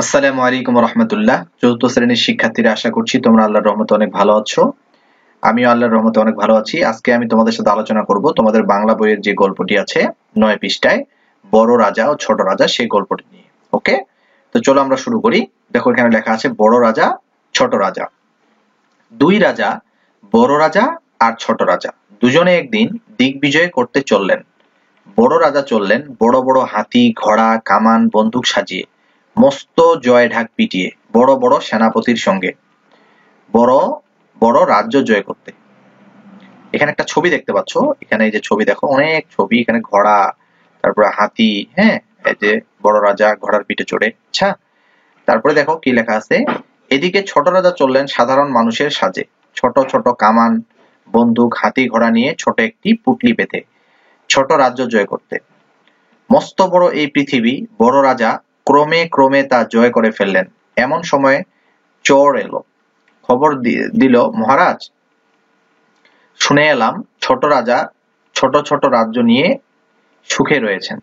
আসসালামু আলাইকুম রহমতুল্লাহ। চতুর্থ শ্রেণীর শিক্ষার্থীরা, আশা করছি তোমরা আল্লাহর রহমতে অনেক ভালো আছো। আমিও আল্লাহর রহমতে অনেক ভালো আছি। আজকে আমি তোমাদের সাথে আলোচনা করব তোমাদের বাংলা বইয়ের যে গল্পটি আছে 9 পৃষ্ঠায়, বড় রাজা ও ছোট রাজা, সেই গল্পটি নিয়ে। ওকে, তো চলো আমরা শুরু করি। দেখো এখানে লেখা আছে বড় রাজা ছোট রাজা। দুই রাজা, বড় রাজা আর ছোট রাজা, দুজনে একদিন দিগ্বিজয় করতে চললেন। বড় রাজা চললেন বড় বড় হাতি, ঘোড়া, কামান, বন্দুক সাজিয়ে, মস্ত জয় ঢাক পিটিয়ে, বড় বড় সেনাপতির সঙ্গে বড় বড় রাজ্য জয় করতে। এখানে একটা ছবি দেখতে পাচ্ছ। এখানে এই যে ছবি দেখো, অনেক ছবি। এখানে ঘোড়া, তারপরে হাতি, হ্যাঁ, এই যে বড় রাজা ঘোড়ার পিঠে চড়ে। আচ্ছা, তারপরে দেখো কি লেখা আছে। এদিকে ছোট রাজা চললেন সাধারণ মানুষের সাজে, ছোট ছোট কামান, বন্দুক, হাতি, ঘোড়া নিয়ে ছোট একটি পুটলি পেতে ছোট রাজ্য জয় করতে। মস্ত বড় এই পৃথিবী বড় রাজা ক্রমে ক্রমে তা জয় করে ফেললেন। এমন সময় চোর এলো, খবর দিল, মহারাজ, শুনে এলাম ছোট রাজা ছোট ছোট রাজ্য নিয়ে সুখে রয়েছেন।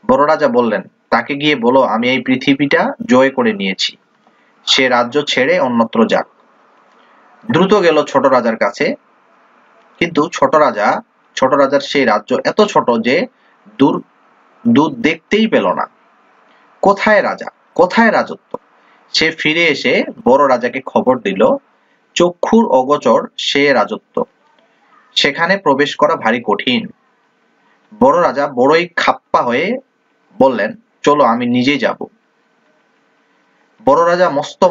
বড় রাজা বললেন, তাকে গিয়ে বলো আমি এই পৃথিবীটা জয় করে নিয়েছি, সে রাজ্য ছেড়ে অন্যত্র যাক। দ্রুত গেল ছোট রাজার কাছে, কিন্তু ছোট রাজার সেই রাজ্য এত ছোট যে দূর দূর দেখতেই পেল না। কোথায় রাজা, কোথায় রাজত্ব? সে ফিরে এসে বড় রাজাকে খবর দিল, চক্ষুর অগোচর সে রাজত্ব, সেখানে প্রবেশ করা ভারী কঠিন। বড় রাজা বড়ই খাপ্পা হয়ে বললেন, চলো আমি নিজে যাব। বড় রাজা মস্ত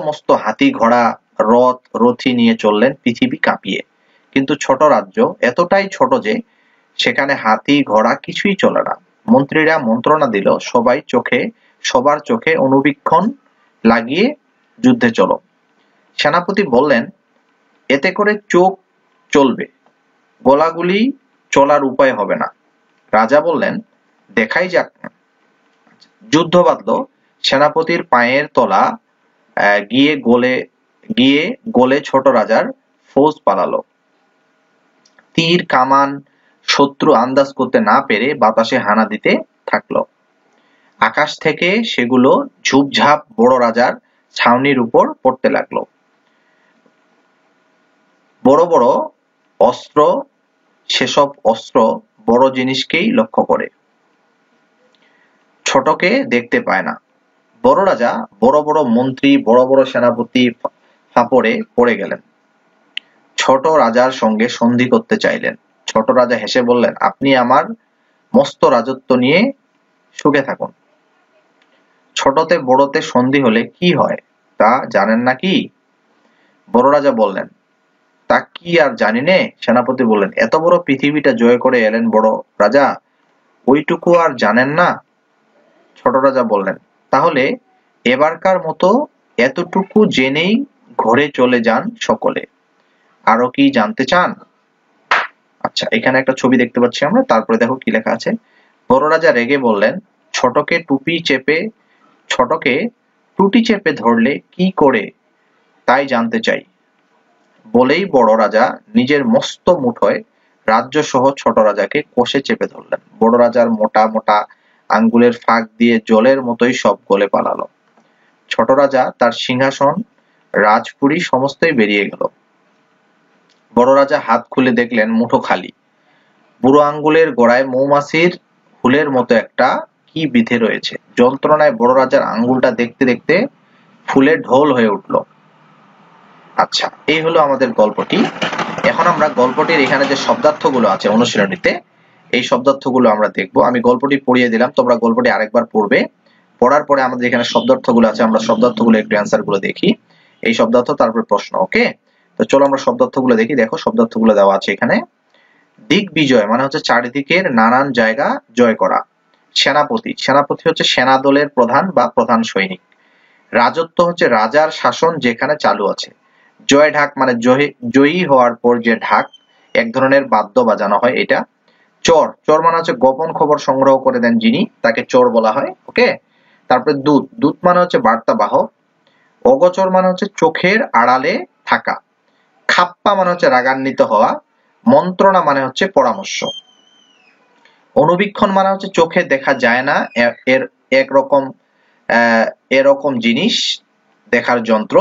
মস্ত হাতি, ঘোড়া, রথ, রথী নিয়ে চললেন পৃথিবী কাঁপিয়ে। কিন্তু ছোট রাজ্য এতটাই ছোট যে সেখানে হাতি, ঘোড়া কিছুই চলে না। মন্ত্রীরা মন্ত্রণা দিল, সবার চোখে অনুবীক্ষণ লাগিয়ে যুদ্ধে চলো। সেনাপতি বললেন, এতে করে চোখ চলবে, গোলাগুলি চলার উপায় হবে না। রাজা বললেন, দেখাই যাক না। যুদ্ধ বাঁধল। সেনাপতির পায়ের তলা গিয়ে গোলে ছোট রাজার ফৌজ পালালো। তীর, কামান শত্রু আন্দাজ করতে না পেরে বাতাসে হানা দিতে থাকলো। আকাশ থেকে সেগুলো ঝুপঝাপ বড় রাজার ছাউনির উপর পড়তে লাগলো। বড় বড় অস্ত্র, সেসব অস্ত্র বড় জিনিসকেই লক্ষ্য করে, ছোটকে দেখতে পায় না। বড় রাজা, বড় বড় মন্ত্রী, বড় বড় সেনাপতি ফাঁপড়ে পড়ে গেলেন। ছোট রাজার সঙ্গে সন্ধি করতে চাইলেন। ছোট রাজা হেসে বললেন, আপনি আমার মস্ত রাজত্ব নিয়ে সুখে থাকুন। ছোটতে বড়তে সন্ধি হলে কি হয় তা জানেন নাকি? বড় রাজা বললেন, তা কি আর জানি নে। সেনাপতি বললেন, এত বড় পৃথিবীটা জয় করে এলেন বড় রাজা, ওইটুকু আর জানেন না? ছোট রাজা বললেন, তাহলে এবারকার মতো এতটুকু জেনেই ঘরে চলে যান সকলে। আরো কি জানতে চান? আচ্ছা, এখানে একটা ছবি দেখতে পাচ্ছি আমরা। তারপরে দেখো কি লেখা আছে। বড় রাজা রেগে বললেন, ছোটকে টুটি চেপে ধরলে কি করে তাই জানতে চাই। বলেই বড় রাজা নিজের মস্ত মুঠোয় রাজ্য সহ ছোট রাজাকে কষে চেপে ধরলেন। বড় রাজার মোটা মোটা আঙ্গুলের ফাঁক দিয়ে জলের মতোই সব গলে পালালো। ছোট রাজা, তার সিংহাসন, রাজপুরী সমস্তই বেরিয়ে গেল। বড় রাজা হাত খুলে দেখলেন মুঠো খালি। বুড়ো আঙ্গুলের গোড়ায় মৌমাছির হুলের মতো একটা কি বিধে রয়েছে। যন্ত্রণায় বড় রাজার আঙ্গুলটা দেখতে দেখতে ফুলে ঢোল হয়ে উঠল। আচ্ছা, এই হলো আমাদের গল্পটি। এখন আমরা গল্পটির এখানে যে শব্দার্থগুলো আছে অনুশীলনীতে, এই শব্দার্থগুলো আমরা দেখব। আমি গল্পটি পড়িয়ে দিলাম, তোমরা গল্পটি আরেকবার পড়বে। পড়ার পরে আমাদের এখানে শব্দার্থগুলো আছে, আমরা শব্দার্থগুলো একটু অ্যান্সার গুলো দেখি। এই শব্দার্থ, তারপর প্রশ্ন। ওকে, তো চলো আমরা শব্দার্থগুলো দেখি। দেখো শব্দার্থগুলো দেওয়া আছে এখানে। দিগ্বিজয় মানে হচ্ছে চারিদিকের নানান জায়গা জয় করা। সেনাপতি, সেনাপতি হচ্ছে সেনা দলের প্রধান বা প্রধান সৈনিক। রাজত্ব হচ্ছে রাজার শাসন যেখানে চালু আছে। জয় ঢাক মানে জয়ী হওয়ার পর যে ঢাক, এক ধরনের বাদ্য বাজানো হয়, এটা। চোর, চোর মানে হচ্ছে গোপন খবর সংগ্রহ করে দেন যিনি, তাকে চোর বলা হয়। ওকে, তারপরে দূত, দূত মানে হচ্ছে বার্তাবাহক। অগোচর মানে হচ্ছে চোখের আড়ালে থাকা। খাপ্পা মানে হচ্ছে রাগান্বিত হওয়া। মন্ত্রণা মানে হচ্ছে পরামর্শ। অনুবীক্ষণ মানে হচ্ছে চোখে দেখা যায় না, এর একরকম এরকম জিনিস দেখার যন্ত্র,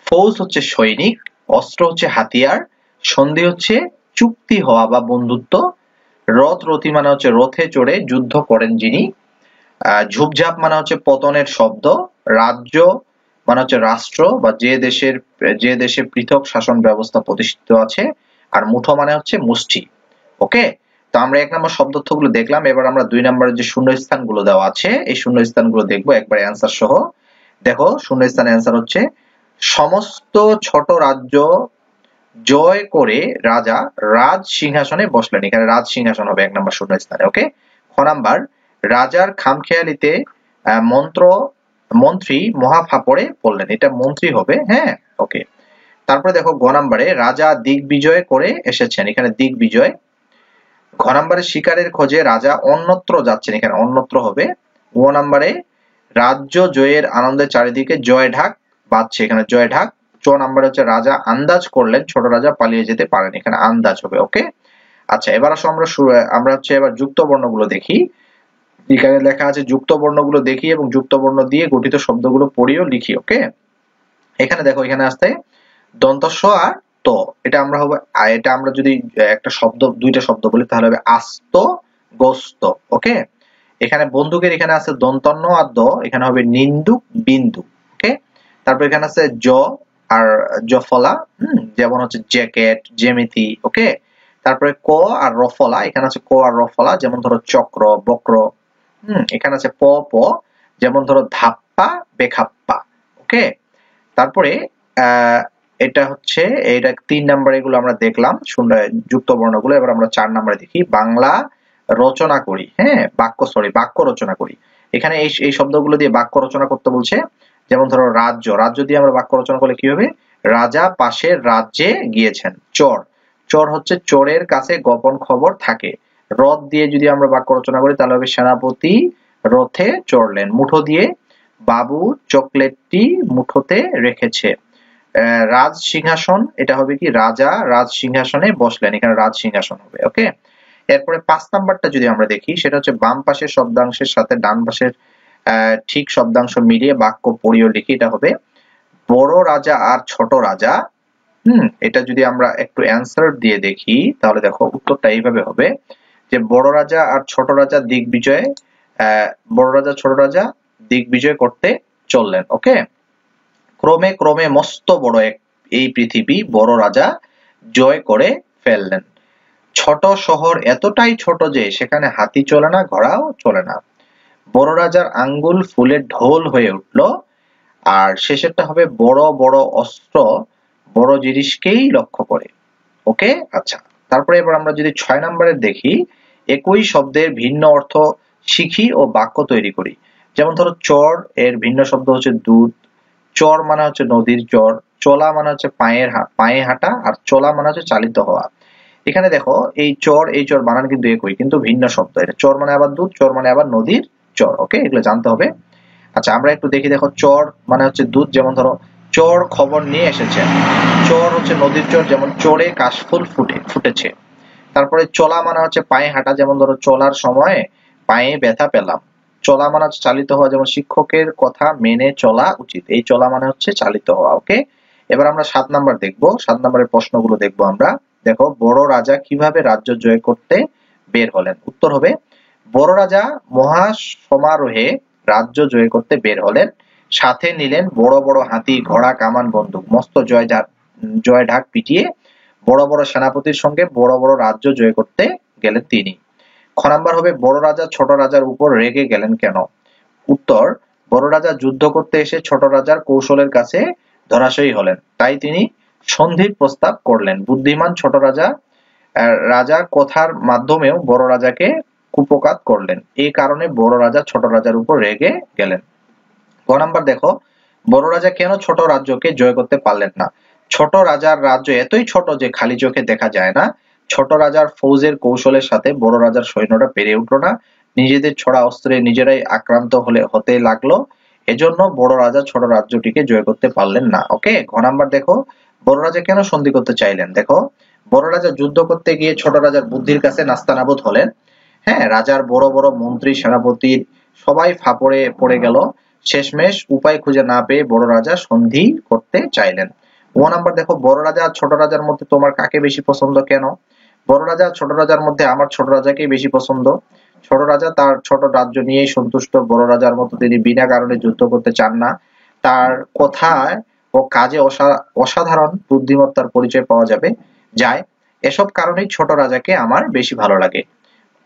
ফৌজ হচ্ছে সৈনিক, অস্ত্র হচ্ছে হাতিয়ার, সন্ধি হচ্ছে চুক্তি হওয়া বা বন্ধুত্ব, রথ রথী মানে হচ্ছে রথে চড়ে যুদ্ধ করেন যিনি, ঝুপঝাপ মানে হচ্ছে পতনের শব্দ, রাজ্য মানে হচ্ছে রাষ্ট্র বা যে দেশে পৃথক শাসন ব্যবস্থা প্রতিষ্ঠিত আছে, আর মুঠো মানে হচ্ছে মুষ্টি। ওকে, তো আমরা 1 নম্বর শব্দার্থগুলো দেখলাম। এবার আমরা 2 নম্বরের যে শূন্যস্থানগুলো দেওয়া আছে এই শূন্যস্থানগুলো দেখবো একবারে অ্যান্সার সহ। দেখো শূন্যস্থানের অ্যান্সার হচ্ছে সমস্ত ছোট রাজ্য জয় করে রাজা রাজ সিংহাসনে বসলেন। এখানে রাজ সিংহাসন হবে 1 নম্বর শূন্যস্থানে। ওকে, খ নাম্বার রাজার খামখেয়ালিতে মন্ত্রী মহা ফাপড়ে পড়লেন। এটা মন্ত্রী হবে। হ্যাঁ, ওকে। তারপরে দেখো গ নাম্বারে রাজা দিগ্বিজয় করে এসেছেন। এখানে দিগ্বিজয়। ঘ নাম্বারে শিকারের খোঁজে রাজা অন্যত্র যাচ্ছেন। এখানে অন্যত্র হবে। গ নাম্বারে রাজ্য জয়ের আনন্দে চারিদিকে জয় ঢাক বাজছে। এখানে জয় ঢাক। চ নাম্বারে হচ্ছে রাজা আন্দাজ করলেন ছোট রাজা পালিয়ে যেতে পারেন। এখানে আন্দাজ হবে। ওকে, আচ্ছা এবার আসো আমরা হচ্ছে এবার যুক্ত বর্ণগুলো দেখি। এখানে লেখা আছে যুক্ত বর্ণগুলো দেখি এবং যুক্ত বর্ণ দিয়ে গঠিত শব্দগুলো পড়িও লিখি। ওকে, এখানে দেখো এখানে আসতে দন্তস্ব আর ত, এটা আমরা যদি একটা শব্দ দুইটা শব্দ বলি তাহলে হবে আস্ত গোস্ত। ওকে, এখানে বন্দুকের এখানে আছে দন্তন্য আর দ, এখানে হবে নিন্দুক বিন্দু। ওকে, তারপর এখানে আছে জ আর জফলা, যেমন হচ্ছে জ্যাকেট জ্যামিতি। ওকে, তারপরে ক আর রফলা, এখানে আছে ক আর রফলা, যেমন ধরো চক্র বক্র। এখানে আছে প প, যেমন ধরো ধাপ্পা বেখাপ্পা। ওকে, তারপরে এটা 3 নাম্বার, এগুলো আমরা দেখলাম যুক্ত বর্ণগুলো। এবার আমরা 4 নাম্বারে দেখি বাংলা রচনা করি। হ্যাঁ, বাক্য রচনা করি। এখানে এই শব্দগুলো দিয়ে বাক্য রচনা করতে বলছে। যেমন ধরো রাজ্য দিয়ে আমরা বাক্য রচনা করলে কি হবে? রাজা পাশের রাজ্যে গিয়েছেন। চোর হচ্ছে চোরের কাছে গোপন খবর থাকে। রথ দিয়ে যদি আমরা বাক্য রচনা করি তাহলে হবে সেনাপতি রথে চড়লেন। মুঠো দিয়ে বাবু চকলেটটি মুঠোতে রেখেছে। রাজ সিংহাসন, এটা হবে কি রাজা রাজ সিংহাসনে বসলেন। এখানে রাজ সিংহাসন হবে। ওকে, এরপরে 5 নাম্বারটা যদি আমরা দেখি সেটা হচ্ছে বাম পাশের শব্দাংশের সাথে ডান পাশের ঠিক শব্দাংশ মিলিয়ে বাক্য পড়িও লিখি। এটা হবে বড় রাজা আর ছোট রাজা। এটা যদি আমরা একটু অ্যান্সার দিয়ে দেখি তাহলে দেখো উত্তরটা এইভাবে হবে যে বড় রাজা আর ছোট রাজা বড় রাজা ছোট রাজা দিগ্বিজয় করতে চললেন। ওকে, ক্রমে ক্রমে মস্ত বড় এই পৃথিবী বড় রাজা জয় করে ফেললেন। ছোট শহর এতটাই ছোট যে সেখানে হাতি চলে না, ঘোড়াও চলে না। বড় রাজার আঙ্গুল ফুলে ঢোল হয়ে উঠল। আর শেষেরটা হবে বড় বড় অস্ত্র বড় জিনিসকেই লক্ষ্য করে। ওকে, আচ্ছা তারপরে এবার আমরা যদি 6 নম্বরের দেখি একই শব্দের ভিন্ন অর্থ শিখি ও বাক্য তৈরি করি। যেমন ধরো চর এর ভিন্ন শব্দ হচ্ছে দুধ। চর মানে হচ্ছে নদীর চর, চলা মানে হচ্ছে পায়ে হাঁটা, আর চলা মানে হচ্ছে চালিত হওয়া। এখানে দেখো এই চর বানান কিন্তু একই কিন্তু ভিন্ন শব্দ। এটা চর মানে আবার দুধ, চর মানে আবার নদীর চর। ওকে, এগুলো জানতে হবে। আচ্ছা আমরা একটু দেখি। দেখো চর মানে হচ্ছে দুধ, যেমন ধরো চোর খবর নিয়ে এসেছেন। চর হচ্ছে নদীর চর, যেমন চোরে কাশফুল ফুটেছে। তারপরে চলা মানে হচ্ছে পায়ে হাঁটা, যেমন ধরো চলার সময় পায়ে ব্যথা পেলাম। চলা মানে হচ্ছে চালিত হওয়া, যেমন শিক্ষকের কথা মেনে চলা উচিত। এই চলা মানে হচ্ছে চালিত হওয়া। ওকে, এবার আমরা 7 নাম্বার দেখবো। 7 নাম্বারের প্রশ্নগুলো দেখবো আমরা। দেখো বড় রাজা কিভাবে রাজ্য জয় করতে বের হলেন। উত্তর হবে বড় রাজা মহা সমারোহে রাজ্য জয় করতে বের হলেন। সাথে নিলেন বড় বড় হাতি ঘোড়া কামান বন্দুক। মস্ত জয় ঢাক পিটিয়ে বড় বড় সেনাপতির সঙ্গে বড় বড় রাজ্য জয় করতে গেলেন তিনি। খ নাম্বার হবে বড় রাজা ছোট রাজার উপর রেগে গেলেন কেন। উত্তর বড় রাজা যুদ্ধ করতে এসে ছোট রাজার কৌশলের কাছে ধরাশয়ী হলেন, তাই তিনি সন্ধির প্রস্তাব করলেন। বুদ্ধিমান ছোট রাজা কথার মাধ্যমেও বড় রাজাকে কুপকাত করলেন। এই কারণে বড় রাজা ছোট রাজার উপর রেগে গেলেন। গ নাম্বার দেখো বড় রাজা কেন ছোট রাজ্যকে জয় করতে পারলেন না। ছোট রাজার রাজ্য এতই ছোট যে খালি চোখে দেখা যায় না। ছোট রাজার ফৌজের কৌশলের সাথে বড় রাজার সৈন্যরা পেরে উঠল না। নিজেদের ছড়া অস্ত্রে নিজেরাই আক্রান্ত হতে লাগলো। এজন্য বড় রাজা ছোট রাজ্যটিকে জয় করতে পারলেন না। ওকে, ঘ নাম্বার দেখো বড় রাজা কেন সন্ধি করতে চাইলেন। দেখো বড় রাজা যুদ্ধ করতে গিয়ে ছোট রাজার বুদ্ধির কাছে নাস্তানাবুদ হলেন। হ্যাঁ, রাজার বড় বড় মন্ত্রী সেনাপতি সবাই ফাপড়ে পড়ে গেল। শেষমেশ উপায় খুঁজে না পেয়ে বড় রাজা সন্ধি করতে চাইলেন। 1 নাম্বার দেখো, বড় রাজা আর ছোট রাজার মধ্যে তোমার কাকে বেশি পছন্দ, কেন? বড় রাজা আর ছোট রাজার মধ্যে আমার ছোট রাজাকেই বেশি পছন্দ। ছোট রাজা তার ছোট রাজ্য নিয়েই সন্তুষ্ট। বড় রাজার মতো তিনি বিনা কারণে যুদ্ধ করতে চান না। তার কথায় ও কাজে অসাধারণ বুদ্ধিমত্তার পরিচয় পাওয়া যায়। এসব কারণেই ছোট রাজাকে আমার বেশি ভালো লাগে।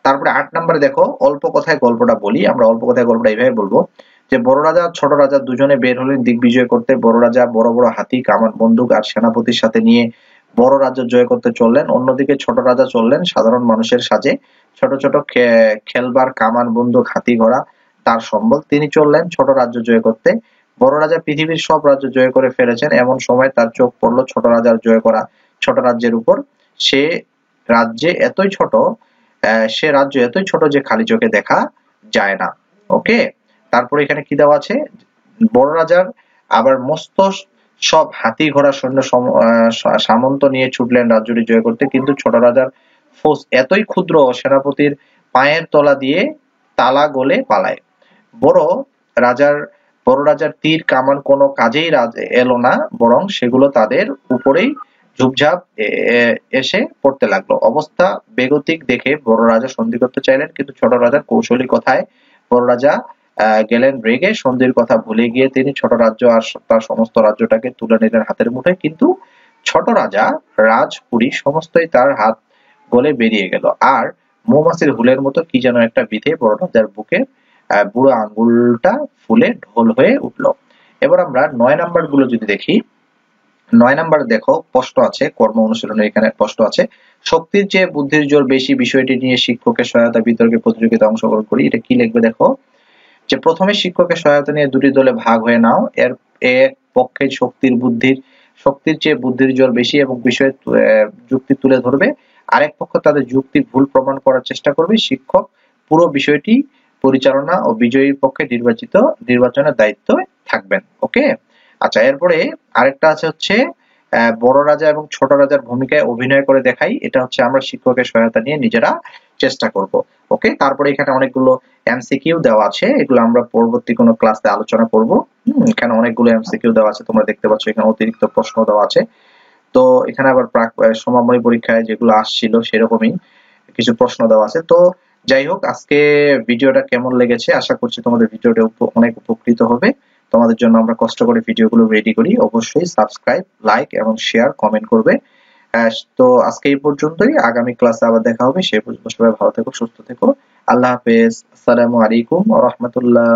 তারপরে 8 নম্বরে দেখো, অল্প কথায় গল্পটা বলি। আমরা অল্প কথায় গল্পটা এইভাবে বলবো যে বড় রাজা আর ছোট রাজা দুজনে বের হলেন দিগ্বিজয় করতে। বড় রাজা বড় বড় হাতি, কামান, বন্দুক আর সেনাপতির সাথে নিয়ে বড় রাজ্য জয় করতে চললেন। অন্যদিকে ছোট রাজা চললেন সাধারণ মানুষের সাজে। ছোট ছোট খেলবার কামান, বন্দুক, হাতি ঘোড়া তার সম্বল। তিনি চললেন ছোট রাজ্য জয় করতে। বড় রাজা পৃথিবীর সব রাজ্য জয় করে ফেলেছেন। এমন সময় তার চোখ পড়লো ছোট রাজার জয় করা ছোট রাজ্যের উপর। সে রাজ্যে এতই ছোট সে রাজ্য এতই ছোট যে খালি চোখে দেখা যায় না। ওকে, তারপরে এখানে কি দেওয়া আছে, বড় রাজার আবার মস্ত সব হাতি ঘোড়া সৈন্য সামন্ত নিয়ে ছুটলেন রাজ্যটি জয় করতে, কিন্তু ছোট রাজার ফৌজ এতই ক্ষুদ্র সেনাপতির পায়ের তলা দিয়ে তালা গলে পালায়। বড় রাজার তীর কামান কোনো কাজেই এলো না, বরং সেগুলো তাদের উপরেই ঝুপঝাপ এসে পড়তে লাগলো। অবস্থা বেগতিক দেখে বড় রাজা সন্ধি করতে চাইলেন, কিন্তু ছোট রাজার কৌশলী কথায় বড় রাজা গেলেন রেগে। সন্ধির কথা ভুলে গিয়ে তিনি ছোট রাজ্য আর তার সমস্ত রাজ্যটাকে তুলে নিলেন হাতের মুঠোয়। কিন্তু ছোট রাজা রাজপুরী সমস্তই তার হাত গলে বেরিয়ে গেল, আর মৌমাছির হুলের মতো কি যেন একটা বিধে বড় রাজার বুকে বুড়ো আঙ্গুলটা ফুলে ঢোল হয়ে উঠল। এবার আমরা 9 নাম্বার গুলো যদি দেখি, 9 নাম্বার দেখো প্রশ্ন আছে, কর্ম অনুশীলনের এখানে প্রশ্ন আছে, শক্তির চেয়ে বুদ্ধির জোর বেশি বিষয়টি নিয়ে শিক্ষকের সহায়তা বিতর্কে প্রতিযোগিতা অংশগ্রহণ করি। এটা কি লিখবে দেখো, যে প্রথমে শিক্ষকের সহায়তা নিয়ে দুটি দলে ভাগ হয়ে নাও। এক পক্ষে শক্তির চেয়ে বুদ্ধির জোর বেশি এবং বিষয়ে যুক্তি তুলে ধরবে। আরেক পক্ষ তাদের যুক্তি ভুল প্রমাণ করার চেষ্টা করবে। শিক্ষক পুরো বিষয়টি পরিচালনা ও বিজয়ীর পক্ষে নির্বাচনের দায়িত্ব থাকবেন। ওকে, আচ্ছা, এরপরে আরেকটা আছে হচ্ছে বড় রাজা এবং ছোট রাজার ভূমিকায় অভিনয় করে দেখাই। এটা হচ্ছে আমরা শিক্ষকের সহায়তা নিয়ে নিজেরা চেষ্টা করব। ওকে, তারপরে এখানে অনেকগুলো এমসিকিউ দেওয়া আছে, এগুলো আমরা পরবর্তী কোনো ক্লাসে আলোচনা করব। এখানে অনেকগুলো এমসিকিউ দেওয়া আছে, তোমরা দেখতে পাচ্ছ এখানে অতিরিক্ত প্রশ্ন দেওয়া আছে। তো এখানে আবার সমাপনী পরীক্ষায় যেগুলো আসছিল সেরকমই কিছু প্রশ্ন দেওয়া আছে। তো যাই হোক, আজকে ভিডিওটা কেমন লেগেছে, আশা করছি তোমাদের ভিডিওটা অনেক উপকৃত হবে। তোমাদের জন্য আমরা কষ্ট করে ভিডিওগুলো রেডি করি। অবশ্যই সাবস্ক্রাইব, লাইক এবং শেয়ার, কমেন্ট করবে। তো আজকে এই পর্যন্তই, আগামী ক্লাসে আবার দেখা হবে। সে পর্যন্ত সবাই ভালো থেকো, সুস্থ থেকো। আল্লাহ হাফেজ। আসসালামু আলাইকুম ওয়া রাহমাতুল্লাহ।